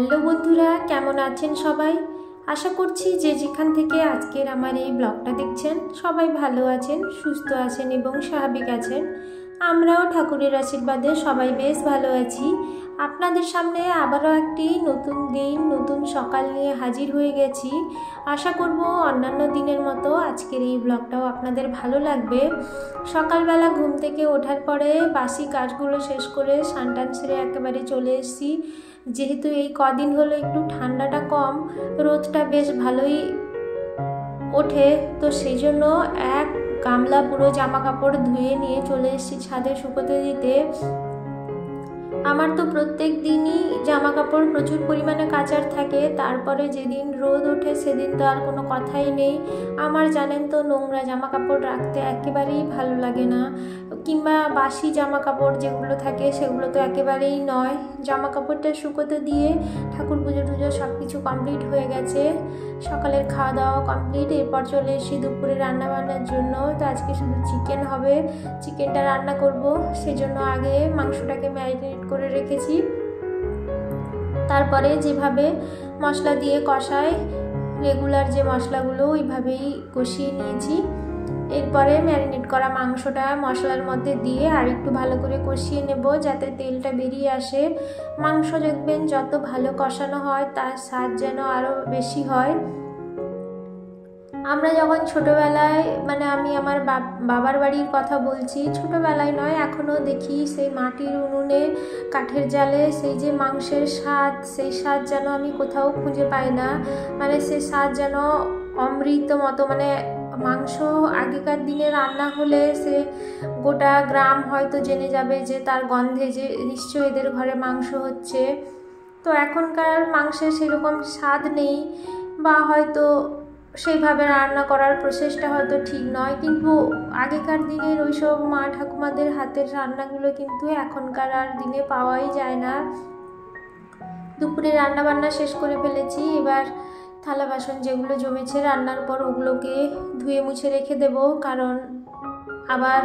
Hello বন্ধুরা, কেমন আছেন সবাই? আশা করছি যে যেখান থেকে আজকের আমার এই ব্লগটা দেখছেন সবাই ভালো আছেন, সুস্থ আছেন এবং স্বাভাবিক আছেন। আমরাও ঠাকুরের আশীর্বাদে সবাই বেশ ভালো আছি। আপনাদের সামনে আবারও একটি নতুন দিন, নতুন সকাল নিয়ে হাজির হয়ে গেছি। আশা করব অন্যান্য দিনের মতো আজকের এই ব্লগটাও আপনাদের ভালো লাগবে। সকালবেলা ঘুম থেকে ওঠার পরে বাসি কাজগুলো শেষ করে স্নান টান সেরে একেবারে চলে এসেছি। যেহেতু এই কদিন হলো একটু ঠান্ডাটা কম, রোদটা বেশ ভালোই ওঠে, তো সেই জন্য এক গামলা পুরো জামা কাপড় ধুয়ে নিয়ে চলে এসেছি ছাদে শুকোতে দিতে। আমার তো প্রত্যেক দিনই জামা কাপড় প্রচুর পরিমাণে কাচার থাকে, তারপরে যেদিন রোদ ওঠে সেদিন তো আর কোনো কথাই নেই। আমার জানেন তো নোংরা জামা কাপড় রাখতে একেবারেই ভালো লাগে না, কিংবা বাসি জামা কাপড় যেগুলো থাকে সেগুলো তো একেবারেই নয়। জামা কাপড়টা শুকোতে দিয়ে ঠাকুর পুজো টুজো সব কিছু কমপ্লিট হয়ে গেছে, সকালের খাওয়া দাওয়া কমপ্লিট। এরপর চলে এসেছি দুপুরে রান্না বান্নার জন্য। তো আজকে শুধু চিকেন হবে, চিকেনটা রান্না করব, সেজন্য আগে মাংসটাকে ম্যারিনেট করে রেখেছি। তারপরে যেভাবে মশলা দিয়ে কষায় রেগুলার যে মশলাগুলো ওইভাবেই কষিয়ে নিয়েছি। এরপরে ম্যারিনেট করা মাংসটা মশলার মধ্যে দিয়ে আর একটু ভালো করে কষিয়ে নেব যাতে তেলটা বেরিয়ে আসে। মাংস দেখবেন যত ভালো কষানো হয় তার স্বাদ যেন আরও বেশি হয়। আমরা যখন ছোটোবেলায়, মানে আমি আমার বাবার বাড়ির কথা বলছি, ছোটোবেলায় নয় এখনও দেখি সেই মাটির উনুনে কাঠের জালে সেই যে মাংসের স্বাদ, সেই স্বাদ যেন আমি কোথাও খুঁজে পাই না। মানে সেই স্বাদ যেন অমৃত মতো। মানে মাংস আগেকার দিনে রান্না হলে সে গোটা গ্রাম হয়তো জেনে যাবে যে তার গন্ধে যে নিশ্চয়ই এদের ঘরে মাংস হচ্ছে। তো এখনকার মাংসের সেরকম স্বাদ নেই, বা হয়তো সেইভাবে রান্না করার প্রসেসটা হয়তো ঠিক নয়, কিন্তু আগেকার দিনের ওইসব মা ঠাকুমাদের হাতের রান্নাগুলো কিন্তু এখনকার আর দিনে পাওয়াই যায় না। দুপুরে রান্না বান্না শেষ করে ফেলেছি, এবার থালা বাসন যেগুলো জমেছে রান্নার পর ওগুলোকে ধুয়ে মুছে রেখে দেব, কারণ আবার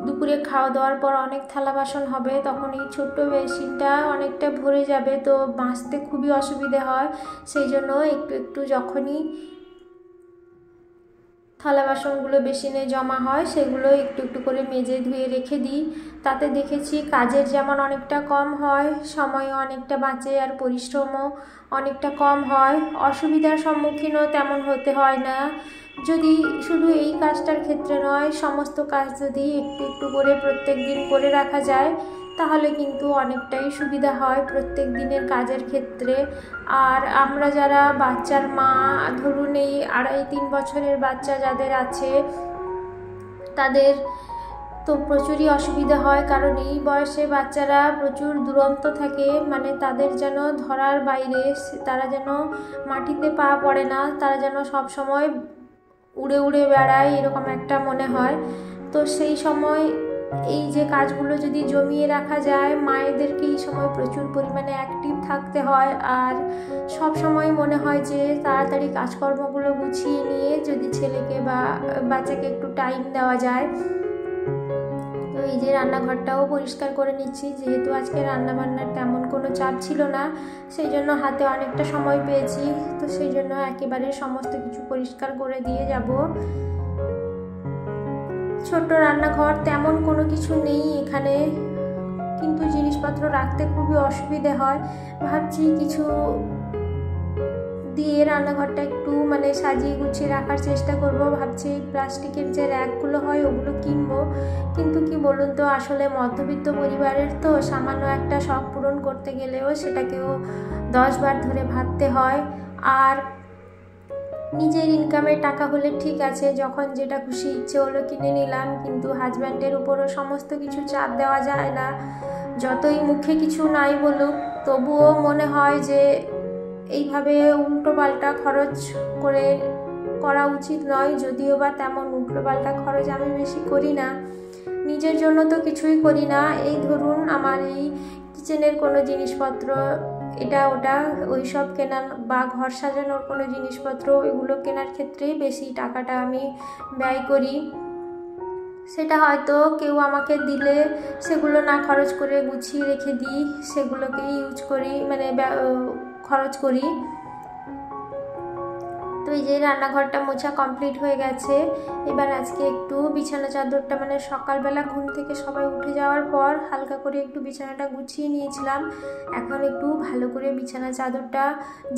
দুপুরে খাওয়া দাওয়ার পর অনেক থালা বাসন হবে, তখন এই ছোট্ট বেসিনটা অনেকটা ভরে যাবে, তো মাজতে খুবই অসুবিধে হয়। সেই জন্য একটু একটু যখনই থালা বাসনগুলো বেসিনে জমা হয় সেগুলো একটু একটু করে মেজে ধুয়ে রেখে দিই। তাতে দেখেছি কাজের যেমন অনেকটা কম হয়, সময়ও অনেকটা বাঁচে, আর পরিশ্রমও অনেকটা কম হয়, অসুবিধার সম্মুখীনও তেমন হতে হয় না। যদি শুধু এই কাজটার ক্ষেত্রে নয়, সমস্ত কাজ যদি একটু একটু করে প্রত্যেক দিন করে রাখা যায় তাহলে কিন্তু অনেকটাই সুবিধা হয় প্রত্যেক দিনের কাজের ক্ষেত্রে। আর আমরা যারা বাচ্চার মা, ধরুন এই 2.5-3 বছরের বাচ্চা যাদের আছে তাদের তো প্রচুরই অসুবিধা হয়, কারণ এই বয়সে বাচ্চারা প্রচুর দুরন্ত থাকে। মানে তাদের যেন ধরার বাইরে, তারা যেন মাটিতে পা পড়ে না, তারা যেন সব সময় উড়ে উড়ে বেড়ায়, এরকম একটা মনে হয়। তো সেই সময় এই যে কাজগুলো যদি জমিয়ে রাখা যায়, মায়েদেরকে এই সময় প্রচুর পরিমাণে অ্যাক্টিভ থাকতে হয়, আর সব সময় মনে হয় যে তাড়াতাড়ি কাজকর্মগুলো গুছিয়ে নিয়ে যদি ছেলেকে বা বাচ্চাকে একটু টাইম দেওয়া যায়। তো এই যে রান্নাঘরটাও পরিষ্কার করে নিচ্ছি, যেহেতু আজকে রান্না বান্নার তেমন কোনো চাপ ছিল না, সেই জন্য হাতে অনেকটা সময় পেয়েছি, তো সেই জন্য একেবারে সমস্ত কিছু পরিষ্কার করে দিয়ে যাব। ছোট্ট রান্নাঘর, তেমন কোনো কিছু নেই এখানে, কিন্তু জিনিসপত্র রাখতে খুবই অসুবিধে হয়। ভাবছি কিছু দিয়ে রান্নাঘরটা একটু মানে সাজিয়ে গুছিয়ে রাখার চেষ্টা করব। ভাবছি প্লাস্টিকের যে র্যাকগুলো হয় ওগুলো কিনবো, কিন্তু কি বলুন তো, আসলে মধ্যবিত্ত পরিবারের তো সামান্য একটা শখ পূরণ করতে গেলেও সেটাকেও 10 বার ধরে ভাবতে হয়। আর নিজের ইনকামের টাকা হলে ঠিক আছে, যখন যেটা খুশি ইচ্ছে হলো কিনে নিলাম, কিন্তু হাজব্যান্ডের উপরও সমস্ত কিছু চাপ দেওয়া যায় না। যতই মুখে কিছু নাই বলুক, তবুও মনে হয় যে এইভাবে উল্টোপাল্টা খরচ করা উচিত নয়। যদিও বা তেমন উল্টোপাল্টা খরচ আমি বেশি করি না, নিজের জন্য তো কিছুই করি না। এই ধরুন আমার এই কিচেনের কোনো জিনিসপত্র, এটা ওটা ওইসব কেনার বা ঘর সাজানোর কোনো জিনিসপত্র, এগুলো কেনার ক্ষেত্রেই বেশি টাকাটা আমি ব্যয় করি। সেটা হয়তো কেউ আমাকে দিলে সেগুলো না খরচ করে গুছিয়ে রেখে দিই, সেগুলোকেই ইউজ করি, মানে খরচ করি। তো এই যে রান্নাঘরটা মোছা কমপ্লিট হয়ে গেছে। এবার আজকে একটু বিছানা চাদরটা মানে সকালবেলা ঘুম থেকে সবাই উঠে যাওয়ার পর হালকা করে একটু বিছানাটা গুছিয়ে নিয়েছিলাম। এখন একটু ভালো করে বিছানা চাদরটা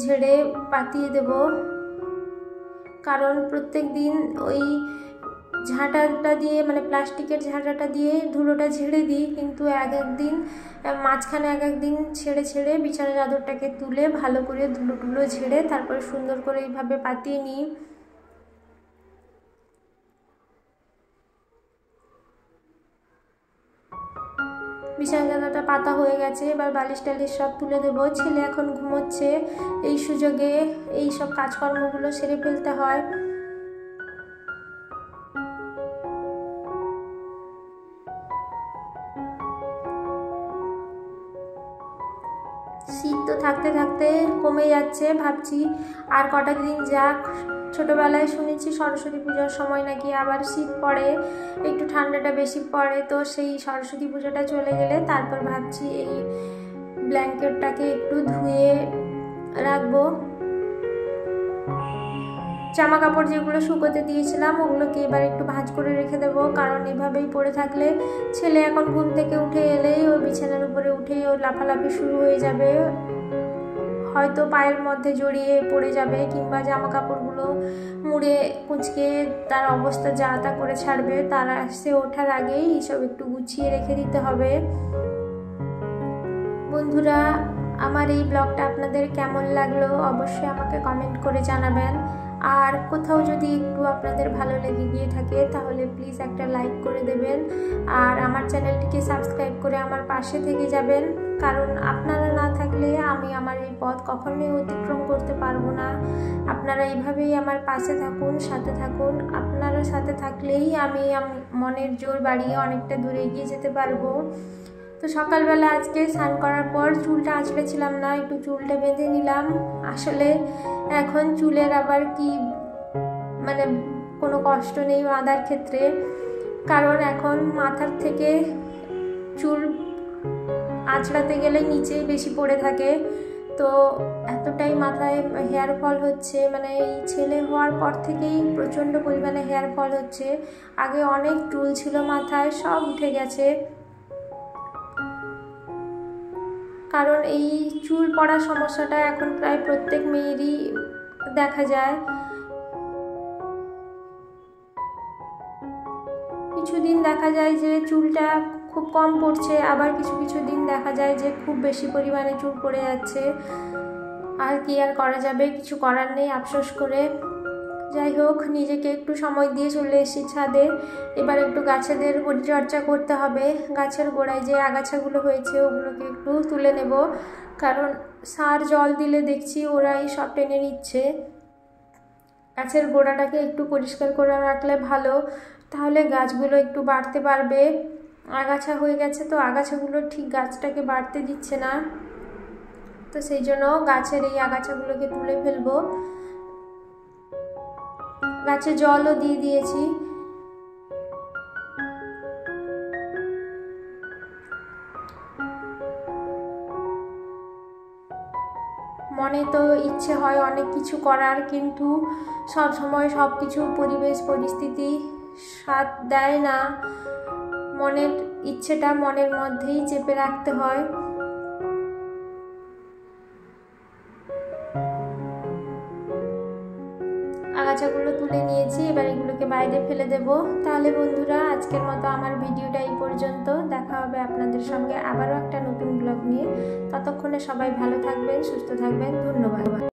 ঝেড়ে পাতিয়ে দেব, কারণ প্রত্যেক দিন ওই ঝাঁটাটা দিয়ে মানে প্লাস্টিকের ঝাঁটাটা দিয়ে ধুলোটা ঝেড়ে দিই, কিন্তু একদিন মাঝখানে একদিন ছেড়ে ছেড়ে বিছানা চাদরটাকে তুলে ভালো করে ধুলো ঝেড়ে তারপরে সুন্দর করে এইভাবে পাতিয়ে নিই। বিছানা চাদরটা পাতা হয়ে গেছে, এবার বালিশ টালিশ সব তুলে দেবো। ছেলে এখন ঘুমোচ্ছে, এই সুযোগে এই সব কাজকর্মগুলো সেরে ফেলতে হয়। শীত তো থাকতে থাকতে কমে যাচ্ছে, ভাবছি আর কটা দিন যাক। ছোটোবেলায় শুনেছি সরস্বতী পুজোর সময় নাকি আবার শীত পড়ে, একটু ঠান্ডাটা বেশি পড়ে, তো সেই সরস্বতী পুজোটা চলে গেলে তারপর ভাবছি এই ব্ল্যাঙ্কেটটাকে একটু ধুয়ে রাখবো। জামা কাপড় যেগুলো শুকোতে দিয়েছিলাম ওগুলোকে এবার একটু ভাঁজ করে রেখে দেবো, কারণ এভাবেই পড়ে থাকলে ছেলে এখন ঘুম থেকে উঠে এলেই ওই বিছানার উপরে উঠেই ওর লাফালাফি শুরু হয়ে যাবে, হয়তো পায়ের মধ্যে জড়িয়ে পড়ে যাবে, কিংবা জামা কাপড়গুলো মুড়ে কুঁচকে তার অবস্থা যা তা করে ছাড়বে। তারা সে ওঠার আগেই এইসব একটু গুছিয়ে রেখে দিতে হবে। বন্ধুরা, আমার এই ব্লগটা আপনাদের কেমন লাগলো অবশ্যই আমাকে কমেন্ট করে জানাবেন। আর কোথাও যদি একটু আপনাদের ভালো লেগে গিয়ে থাকে তাহলে প্লিজ একটা লাইক করে দেবেন, আর আমার চ্যানেলটিকে সাবস্ক্রাইব করে আমার পাশে থেকে যাবেন, কারণ আপনারা না থাকলে আমি আমার এই পথ কখনোই অতিক্রম করতে পারবো না। আপনারা এইভাবেই আমার পাশে থাকুন, সাথে থাকুন। আপনারা সাথে থাকলেই আমি মনের জোর বাড়িয়ে অনেকটা দূরে এগিয়ে যেতে পারবো। তো সকালবেলা আজকে স্নান করার পর চুলটা আঁচড়েছিলাম না, একটু চুলটা বেঁধে নিলাম। আসলে এখন চুলের আবার কি মানে কোনো কষ্ট নেই বাঁধার ক্ষেত্রে, কারণ এখন মাথার থেকে চুল আঁচড়াতে গেলে নিচে বেশি পড়ে থাকে। তো এতটাই মাথায় হেয়ার ফল হচ্ছে, মানে এই ছেলে হওয়ার পর থেকেই প্রচণ্ড পরিমাণে হেয়ার ফল হচ্ছে। আগে অনেক চুল ছিল মাথায়, সব উঠে গেছে, কারণ এই চুল পড়ার সমস্যাটা এখন প্রায় প্রত্যেক মেয়েরই দেখা যায়। কিছুদিন দেখা যায় যে চুলটা খুব কম পড়ছে, আবার কিছু কিছু দিন দেখা যায় যে খুব বেশি পরিমাণে চুল পড়ে যাচ্ছে। আর কি আর করা যাবে, কিছু করার নেই আফসোস করে। যাই হোক, নিজেকে একটু সময় দিয়ে চলে এসেছি ছাদে। এবার একটু গাছেদের পরিচর্যা করতে হবে। গাছের গোড়ায় যে আগাছাগুলো হয়েছে ওগুলোকে একটু তুলে নেব, কারণ সার জল দিলে দেখছি ওরাই সব টেনে নিচ্ছে। গাছের গোড়াটাকে একটু পরিষ্কার করে রাখলে ভালো, তাহলে গাছগুলো একটু বাড়তে পারবে। আগাছা হয়ে গেছে, তো আগাছাগুলো ঠিক গাছটাকে বাড়তে দিচ্ছে না, তো সেই জন্য গাছের এই আগাছাগুলোকে তুলে ফেলবো। গাছে জলও দিয়ে দিয়েছি। মনে তো ইচ্ছে হয় অনেক কিছু করার, কিন্তু সব সময় সব কিছু পরিবেশ পরিস্থিতি সাথ দেয় না। মনের ইচ্ছেটা মনের মধ্যেই চেপে রাখতে হয়। আগাছাগুলো তুলে নিয়েছি, এবার এগুলোকে বাইরে ফেলে দেব। তাহলে বন্ধুরা, আজকের মতো আমার ভিডিওটা এই পর্যন্ত। দেখা হবে আপনাদের সঙ্গে আবারও একটা নতুন ব্লগ নিয়ে। ততক্ষণে সবাই ভালো থাকবেন, সুস্থ থাকবেন। ধন্যবাদ।